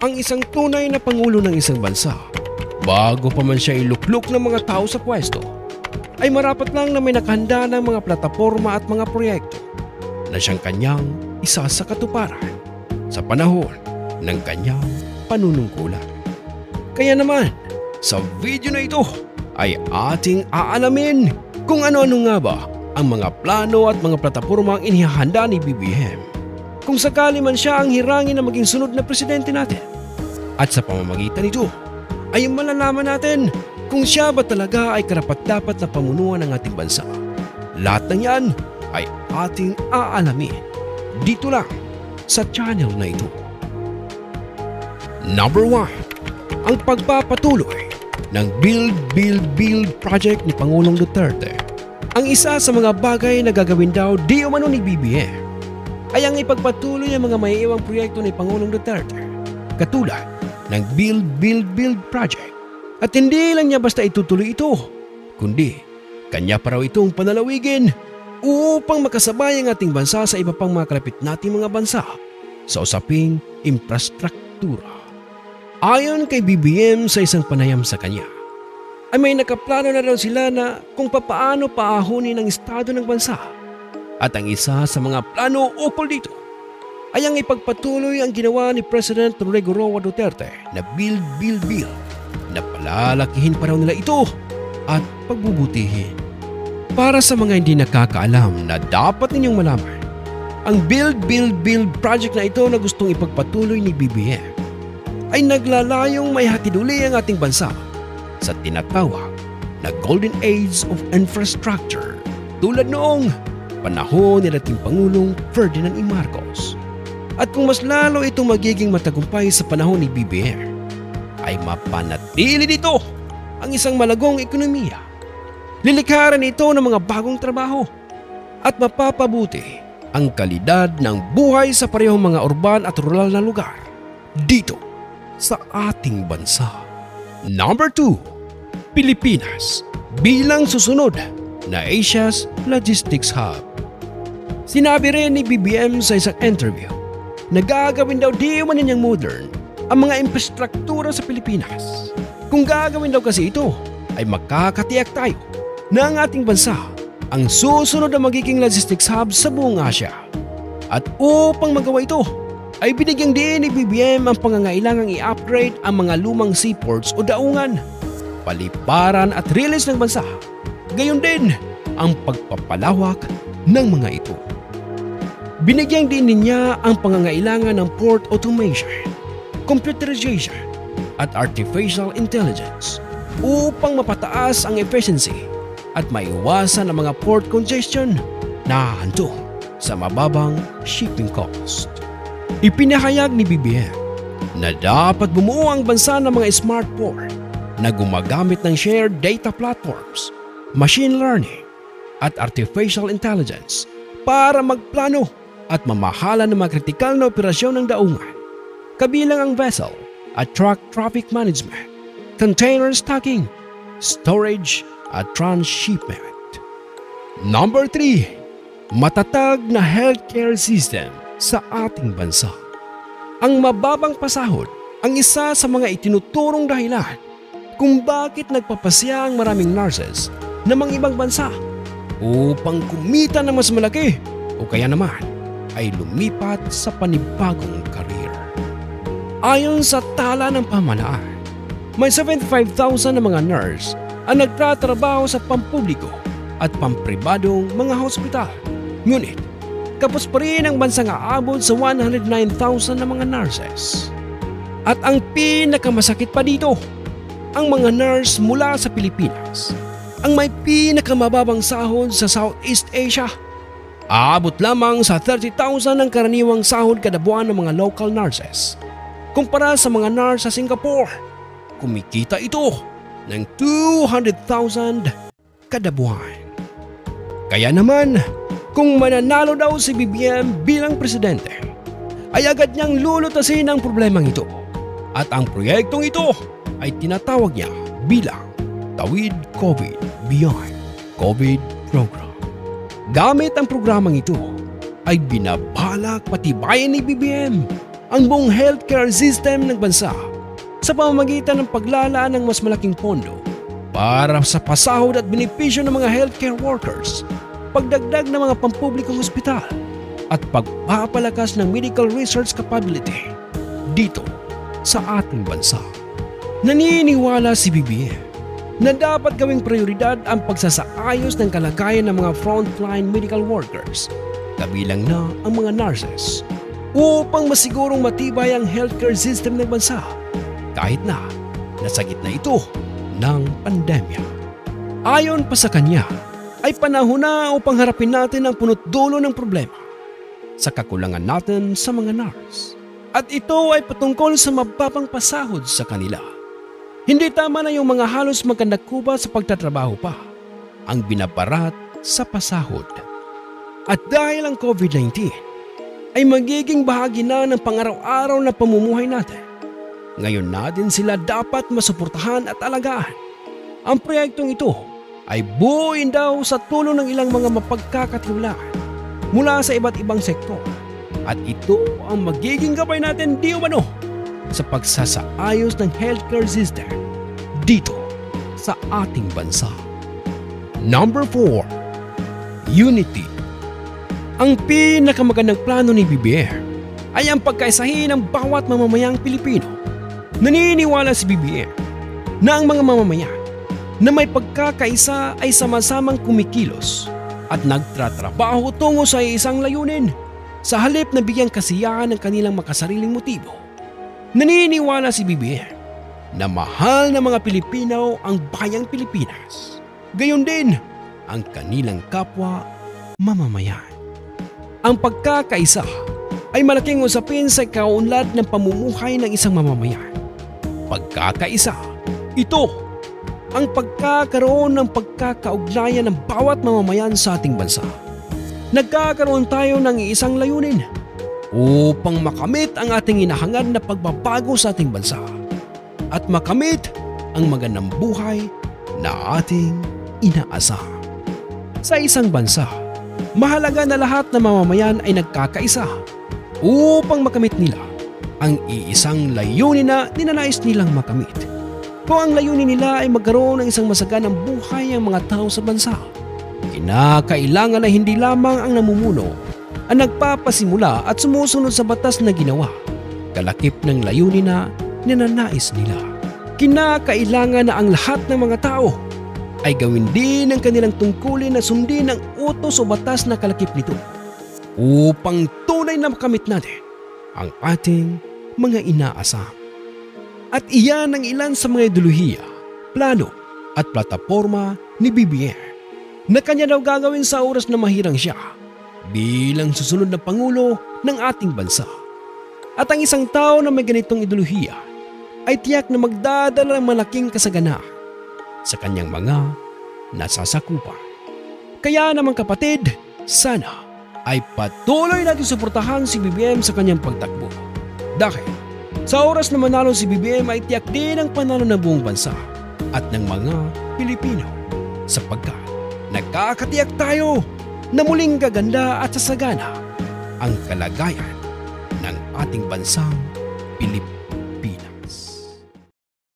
ang isang tunay na pangulo ng isang bansa, bago pa man siya iluklok ng mga tao sa pwesto, ay marapat lang na may nakahanda ng mga plataporma at mga proyekto na siyang kanyang isa sa katuparan sa panahon ng kanyang panunungkulan. Kaya naman, sa video na ito ay ating aalamin kung ano-ano nga ba ang mga plano at mga plataporma ang inihahanda ni BBM kung sakali man siya ang hirangin na maging sunod na presidente natin. At sa pamamagitan nito ay malalaman natin kung siya ba talaga ay karapat-dapat na pamunuan ng ating bansa. Lahat ng yan ay ating aalamin dito lang sa channel na ito. Number 1, ang pagpapatuloy ng Build Project ni Pangulong Duterte. Ang isa sa mga bagay na gagawin daw di umano ni BBM ay ang ipagpatuloy ang mga maiiwang proyekto ni Pangulong Duterte, katulad ng Build Project. At hindi lang niya basta itutuloy ito, kundi kanya pa raw itong panalawigin upang makasabay ang ating bansa sa iba pang mga kalapit nating mga bansa sa usaping infrastruktura. Ayon kay BBM sa isang panayam sa kanya, ay may nakaplano na raw sila na kung papaano paahunin ang estado ng bansa. At ang isa sa mga plano ukol dito ay ang ipagpatuloy ang ginawa ni President Rodrigo Roa Duterte na Build na palalakihin pa raw nila ito at pagbubutihin. Para sa mga hindi nakakaalam na dapat ninyong malaman, ang Build Project na ito na gustong ipagpatuloy ni BBM ay naglalayong may hatid uli ang ating bansa sa tinatawag na Golden Age of Infrastructure, tulad noong panahon ni dating Pangulong Ferdinand E. Marcos. At kung mas lalo itong magiging matagumpay sa panahon ni BBM, ay mapanatili dito ang isang malagong ekonomiya. Lilikharan ito ng mga bagong trabaho at mapapabuti ang kalidad ng buhay sa parehong mga urban at rural na lugar dito sa ating bansa. Number 2, Pilipinas bilang susunod na Asia's Logistics Hub. Sinabi rin ni BBM sa isang interview na gagawin daw di man niyang modern ang mga infrastruktura sa Pilipinas. Kung gagawin daw kasi ito, ay makakatiyak tayo na ang ating bansa ang susunod na magiging logistics hub sa buong Asia. At upang magawa ito, ay binigyang din ni BBM ang pangangailangang i-upgrade ang mga lumang seaports o daungan, paliparan at release ng bansa. Gayon din ang pagpapalawak ng mga ito. Binigyang din niya ang pangangailangan ng port automation, computerization at artificial intelligence upang mapataas ang efficiency at maiwasan ang mga port congestion na hantong sa mababang shipping cost. Ipinahayag ni BBM na dapat bumuo ang bansa ng mga smart port na gumagamit ng shared data platforms, machine learning at artificial intelligence para magplano at mamahala ng mga kritikal na operasyon ng daungan, kabilang ang vessel at truck traffic management, container stocking, storage at transshipment. Number 3, matatag na healthcare system sa ating bansa. Ang mababang pasahod ang isa sa mga itinuturong dahilan kung bakit nagpapasya ang maraming nurses ng mga ibang bansa upang kumita ng mas malaki o kaya naman ay lumipat sa panibagong career. Ayon sa tala ng pamahalaan, may 75,000 na mga nurse ang nagtatrabaho sa pampubliko at pampribadong mga hospital. Ngunit, kapos pa rin ang bansang aabot sa 109,000 na mga nurses. At ang pinakamasakit pa dito, ang mga nurse mula sa Pilipinas ang may pinakamababang sahod sa Southeast Asia. Aabot lamang sa 30,000 ang karaniwang sahod kada buwan ng mga local nurses. Kumpara sa mga nurse sa Singapore, kumikita ito ng 200,000 kada buwan. Kaya naman, kung mananalo daw si BBM bilang presidente, ay agad niyang lulutasin ang problemang ito. At ang proyektong ito ay tinatawag niya bilang Tawid COVID Beyond COVID Program. Gamit ang programang ito, ay binabalak patibayan ni BBM ang buong healthcare system ng bansa sa pamamagitan ng paglalaan ng mas malaking pondo para sa pasahod at benepisyo ng mga healthcare workers, pagdagdag ng mga pampublikong ospital at pagpapalakas ng medical research capability dito sa ating bansa. Naniniwala si BBM na dapat gawing prioridad ang pagsasaayos ng kalagayan ng mga frontline medical workers, kabilang na ang mga nurses, upang masigurong matibay ang healthcare system ng bansa kahit na nasa gitna ito ng pandemya. Ayon pa sa kanya, ay panahon na upang harapin natin ang punot-dulo ng problema sa kakulangan natin sa mga nurse. At ito ay patungkol sa mababang pasahod sa kanila. Hindi tama na yung mga halos magkandakuba sa pagtatrabaho pa ang binabarat sa pasahod. At dahil ang COVID-19 ay magiging bahagi na ng pang-araw-araw na pamumuhay natin, ngayon natin sila dapat masuportahan at alagaan. Ang proyektong ito ay buuin daw sa tulong ng ilang mga mapagkakatiwalaan mula sa iba't ibang sektor. At ito ang magiging gabay natin di umano sa pagsasaayos ng healthcare system dito sa ating bansa. Number 4. Unity. Ang pinakamagandang plano ni BBM ay ang pagkaisahin ng bawat mamamayang Pilipino. Naniniwala si BBM na ang mga mamamayan na may pagkakaisa ay sama-samang kumikilos at nagtratrabaho tungo sa isang layunin sa halip na bigyang kasiyahan ng kanilang makasariling motibo. Naniniwala si BBM na mahal ng mga Pilipino ang bayang Pilipinas, gayon din ang kanilang kapwa mamamayan. Ang pagkakaisa ay malaking usapin sa kaunlad ng pamumuhay ng isang mamamayan. Pagkakaisa, ito ang pagkakaroon ng pagkakaugnayan ng bawat mamamayan sa ating bansa. Nagkakaroon tayo ng isang layunin upang makamit ang ating hinahangad na pagbabago sa ating bansa at makamit ang magandang buhay na ating inaasahan. Sa isang bansa, mahalaga na lahat ng mamamayan ay nagkakaisa upang makamit nila ang iisang layunin na ninanais nilang makamit. Kung ang layunin nila ay magkaroon ng isang masaganang buhay ang mga tao sa bansa, kinakailangan na hindi lamang ang namumuno ang nagpapasimula at sumusunod sa batas na ginawa, kalakip ng layunin na ninanais nila. Kinakailangan na ang lahat ng mga tao ay gawin din ang kanilang tungkulin na sundin ang utos o batas na kalakip nito upang tunay na makamit natin ang ating mga inaasam. At iyan ang ilan sa mga ideolohiya, plano at plataporma ni BBM na kanya daw gagawin sa oras na mahirang siya bilang susunod na Pangulo ng ating bansa. At ang isang tao na may ganitong ideolohiya ay tiyak na magdadala ng malaking kasaganaan sa kanyang mga nasasakupan. Kaya naman kapatid, sana ay patuloy natin suportahan si BBM sa kanyang pagtakbo. Dahil sa oras na manalo si BBM ay tiyak din ang panalo ng buong bansa at ng mga Pilipino, sapagkat nagkakatiyak tayo na muling gaganda at sasagana ang kalagayan ng ating bansang Pilipinas.